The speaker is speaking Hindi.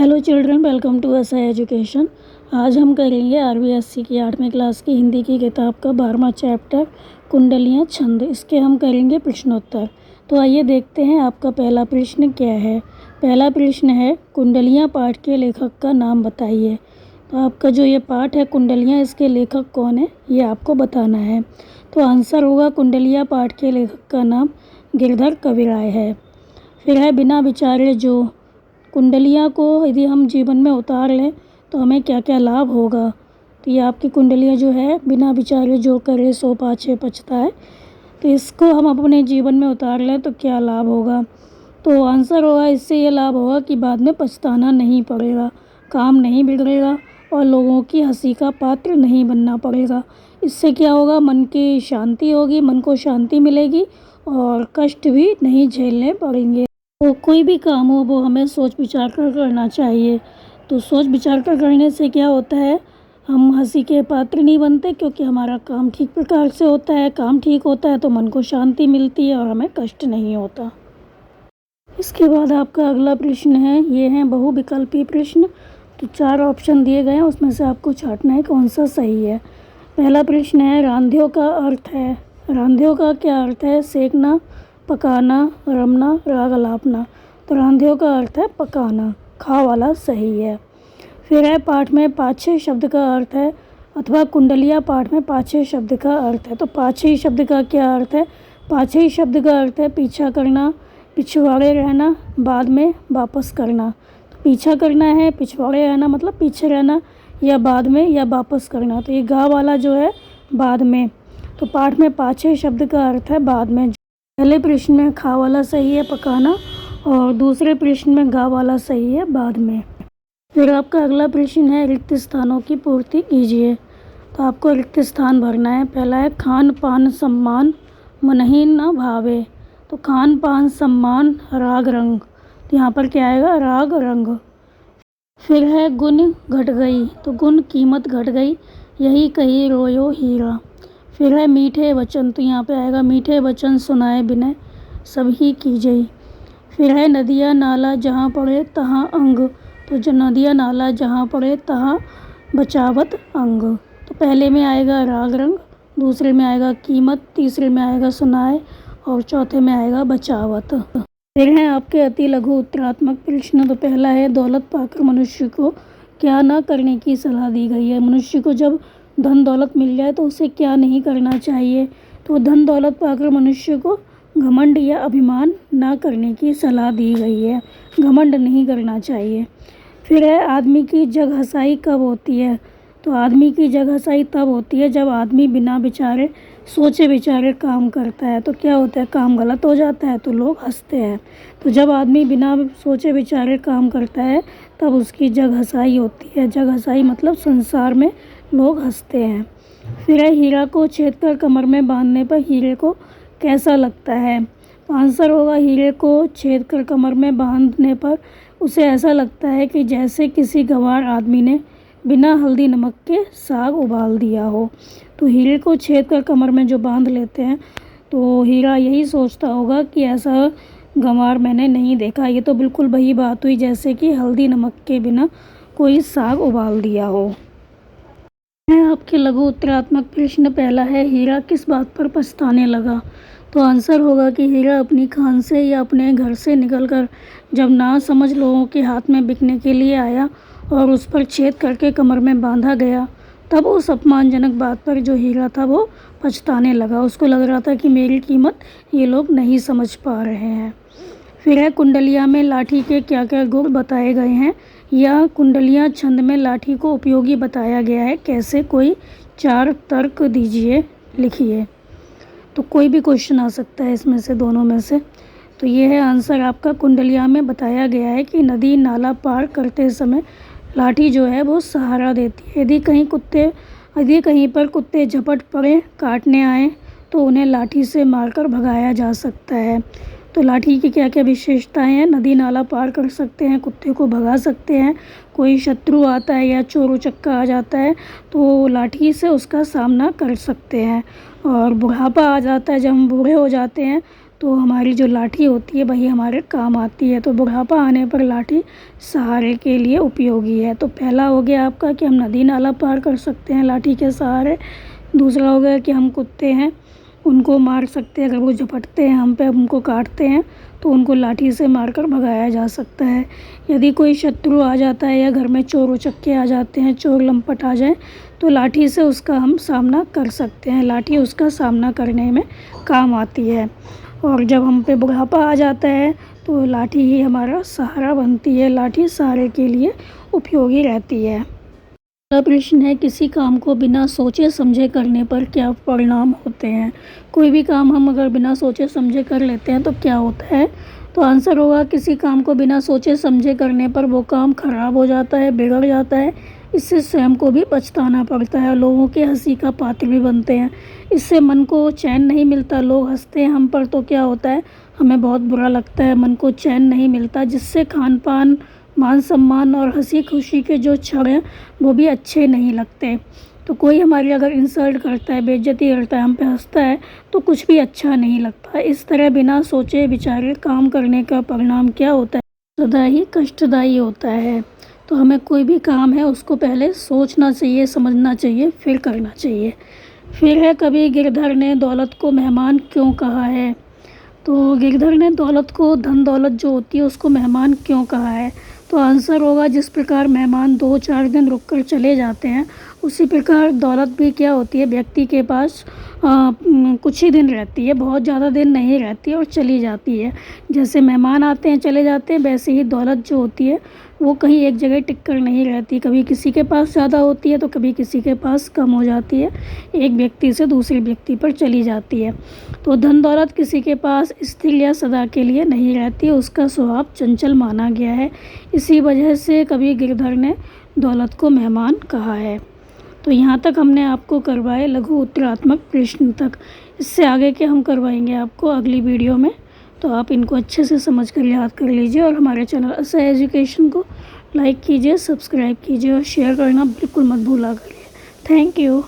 Hello children, welcome to SI education. आज हम करेंगे आरबीएससी की 8वीं क्लास की हिंदी की किताब का 12वां चैप्टर कुंडलियाँ छंद। इसके हम करेंगे प्रश्नोत्तर। तो आइए देखते हैं आपका पहला प्रश्न क्या है। पहला प्रश्न है, कुंडलियाँ पाठ के लेखक का नाम बताइए। तो आपका जो ये पाठ है कुंडलियाँ, इसके लेखक कौन है ये आपको बताना है। तो आंसर होगा कुंडलियाँ पाठ के लेखक का नाम गिरधर कविराय है। फिर है, बिना विचारे जो। कुंडलियाँ को यदि हम जीवन में उतार लें तो हमें क्या क्या लाभ होगा। तो ये आपकी कुंडलियाँ जो है, बिना विचारे जो करे सो पाछे पछताए। तो इसको हम अपने जीवन में उतार लें तो क्या लाभ होगा। तो आंसर होगा, इससे ये लाभ होगा कि बाद में पछताना नहीं पड़ेगा, काम नहीं बिगड़ेगा और लोगों की हंसी का पात्र नहीं बनना पड़ेगा। इससे क्या होगा, मन की शांति होगी, मन को शांति मिलेगी और कष्ट भी नहीं झेलने पड़ेंगे। तो कोई भी काम हो वो हमें सोच विचार कर करना चाहिए। तो सोच विचार कर करने से क्या होता है, हम हंसी के पात्र नहीं बनते, क्योंकि हमारा काम ठीक प्रकार से होता है। काम ठीक होता है तो मन को शांति मिलती है और हमें कष्ट नहीं होता। इसके बाद आपका अगला प्रश्न है, ये है बहुविकल्पी प्रश्न। तो 4 ऑप्शन दिए गए हैं, उसमें से आपको छांटना है कौन सा सही है। पहला प्रश्न है, रांध्यों का अर्थ है। रांध्यों का क्या अर्थ है, सेकना, पकाना, रमना, राग अलापना। तो रांध्यों का अर्थ है पकाना, खा वाला सही है। फिर है, पाठ में पाछे शब्द का अर्थ है, अथवा कुंडलियाँ पाठ में पाछे शब्द का अर्थ है। तो पाछे शब्द का क्या अर्थ है, पाछे शब्द का अर्थ है पीछा करना, पिछवाड़े रहना, बाद में वापस करना। तो पीछा करना है, पिछवाड़े रहना मतलब पीछे रहना, या बाद में या वापस करना। तो ये गा वाला जो है बाद में। तो पाठ में पाछे शब्द का अर्थ है बाद में। पहले प्रश्न में खा वाला सही है पकाना, और दूसरे प्रश्न में गा वाला सही है बाद में। फिर आपका अगला प्रश्न है, रिक्त स्थानों की पूर्ति कीजिए। तो आपको रिक्त स्थान भरना है। पहला है, खान पान सम्मान मनहि न भावे। तो खान पान सम्मान राग रंग। तो यहाँ पर क्या आएगा, राग रंग। फिर है, गुण घट गई। तो गुण कीमत घट गई, यही कही रोयो हीरा। फिर है, मीठे वचन। तो यहाँ पे आएगा, मीठे वचन सुनाए बिनय सभी की जई। फिर है, नदिया नाला जहाँ पड़े तहाँ अंग। तो जो नदिया नाला जहाँ पड़े तहाँ बचावत अंग। तो पहले में आएगा राग रंग, दूसरे में आएगा कीमत, तीसरे में आएगा सुनाए और चौथे में आएगा बचावत। फिर है आपके अति लघु उत्तरात्मक प्रश्न। तो पहला है, दौलत पाकर मनुष्य को क्या न करने की सलाह दी गई है। मनुष्य को जब धन दौलत मिल जाए तो उसे क्या नहीं करना चाहिए। तो धन दौलत पाकर मनुष्य को घमंड या अभिमान ना करने की सलाह दी गई है, घमंड नहीं करना चाहिए। फिर है, आदमी की जग हंसाई कब होती है। तो आदमी की जग हंसाई तब होती है जब आदमी बिना विचारे सोचे विचारे काम करता है। तो क्या होता है, काम गलत हो जाता है तो लोग हंसते हैं। तो जब आदमी बिना सोचे विचारे काम करता है तब उसकी जग हंसाई होती है। जग हंसाई मतलब संसार में लोग हंसते हैं। फिर है, हीरा को छेद कर कमर में बांधने पर हीरे को कैसा लगता है। तो आंसर होगा, हीरे को छेद कर कमर में बांधने पर उसे ऐसा लगता है कि जैसे किसी गंवार आदमी ने बिना हल्दी नमक के साग उबाल दिया हो। तो हीरे को छेद कर कमर में जो बांध लेते हैं तो हीरा यही सोचता होगा कि ऐसा गंवार मैंने नहीं देखा। ये तो बिल्कुल वही बात हुई जैसे कि हल्दी नमक के बिना कोई साग उबाल दिया हो। आपके लघु उत्तरात्मक प्रश्न पहला है, हीरा किस बात पर पछताने लगा। तो आंसर होगा कि हीरा अपनी खान से या अपने घर से निकलकर जब ना समझ लोगों के हाथ में बिकने के लिए आया और उस पर छेद करके कमर में बांधा गया, तब उस अपमानजनक बात पर जो हीरा था वो पछताने लगा। उसको लग रहा था कि मेरी कीमत ये लोग नहीं समझ पा रहे हैं। फिर है, कुंडलिया में लाठी के क्या क्या गुण बताए गए हैं, या कुंडलियाँ छंद में लाठी को उपयोगी बताया गया है कैसे, कोई 4 तर्क दीजिए, लिखिए। तो कोई भी क्वेश्चन आ सकता है इसमें से, दोनों में से। तो ये है आंसर आपका, कुंडलिया में बताया गया है कि नदी नाला पार करते समय लाठी जो है वो सहारा देती है। यदि कहीं पर कुत्ते झपट पड़े, काटने आए तो उन्हें लाठी से मारकर भगाया जा सकता है। तो लाठी की क्या क्या विशेषताएं हैं, नदी नाला पार कर सकते हैं, कुत्ते को भगा सकते हैं, कोई शत्रु आता है या चोर उचक्का आ जाता है तो लाठी से उसका सामना कर सकते हैं, और बुढ़ापा आ जाता है, जब हम बूढ़े हो जाते हैं तो हमारी जो लाठी होती है वही हमारे काम आती है। तो बुढ़ापा आने पर लाठी सहारे के लिए उपयोगी है। तो पहला हो गया आपका कि हम नदी नाला पार कर सकते हैं लाठी के सहारे। दूसरा हो गया कि हम कुत्ते हैं उनको मार सकते हैं, अगर वो झपटते हैं हम पे, उनको काटते हैं तो उनको लाठी से मारकर भगाया जा सकता है। यदि कोई शत्रु आ जाता है या घर में चोर उचक्के आ जाते हैं, चोर लंपट आ जाए, तो लाठी से उसका हम सामना कर सकते हैं। लाठी उसका सामना करने में काम आती है। और जब हम पे बुढ़ापा आ जाता है तो लाठी ही हमारा सहारा बनती है। लाठी सहारे के लिए उपयोगी रहती है। अगला प्रश्न है, किसी काम को बिना सोचे समझे करने पर क्या परिणाम होते हैं? कोई भी काम हम अगर बिना सोचे समझे कर लेते हैं तो क्या होता है? तो आंसर होगा, किसी काम को बिना सोचे समझे करने पर वो काम खराब हो जाता है, बिगड़ जाता है। इससे स्वयं को भी पछताना पड़ता है, लोगों के हंसी का पात्र भी बनते हैं। इससे मन को चैन नहीं मिलता, लोग हंसते हैं हम पर तो क्या होता है, हमें बहुत बुरा लगता है, मन को चैन नहीं मिलता, जिससे खान पान, मान सम्मान और हंसी खुशी के जो क्षण हैं वो भी अच्छे नहीं लगते। तो कोई हमारी अगर इंसल्ट करता है, बेइज्जती करता है, हम पे हंसता है तो कुछ भी अच्छा नहीं लगता। इस तरह बिना सोचे विचारे काम करने का परिणाम क्या होता है? सदा ही कष्टदायी होता है। तो हमें कोई भी काम है उसको पहले सोचना चाहिए, समझना चाहिए, फिर करना चाहिए। फिर है, कभी गिरधर ने दौलत को मेहमान क्यों कहा है? तो गिरधर ने दौलत को, धन दौलत जो होती है उसको मेहमान क्यों कहा है? तो आंसर होगा, जिस प्रकार मेहमान 2-4 दिन रुककर चले जाते हैं उसी प्रकार दौलत भी क्या होती है, व्यक्ति के पास कुछ ही दिन रहती है, बहुत ज़्यादा दिन नहीं रहती और चली जाती है। जैसे मेहमान आते हैं चले जाते हैं, वैसे ही दौलत जो होती है वो कहीं एक जगह टिक कर नहीं रहती। कभी किसी के पास ज़्यादा होती है तो कभी किसी के पास कम हो जाती है, एक व्यक्ति से दूसरे व्यक्ति पर चली जाती है। तो धन दौलत किसी के पास स्थिर या सदा के लिए नहीं रहती, उसका स्वभाव चंचल माना गया है। इसी वजह से कभी गिरधर ने दौलत को मेहमान कहा है। तो यहाँ तक हमने आपको करवाए लघु उत्तरात्मक प्रश्न तक। इससे आगे के हम करवाएंगे आपको अगली वीडियो में। तो आप इनको अच्छे से समझ कर याद कर लीजिए और हमारे चैनल असह एजुकेशन को लाइक कीजिए, सब्सक्राइब कीजिए और शेयर करना बिल्कुल मत भूला करिए। Thank you.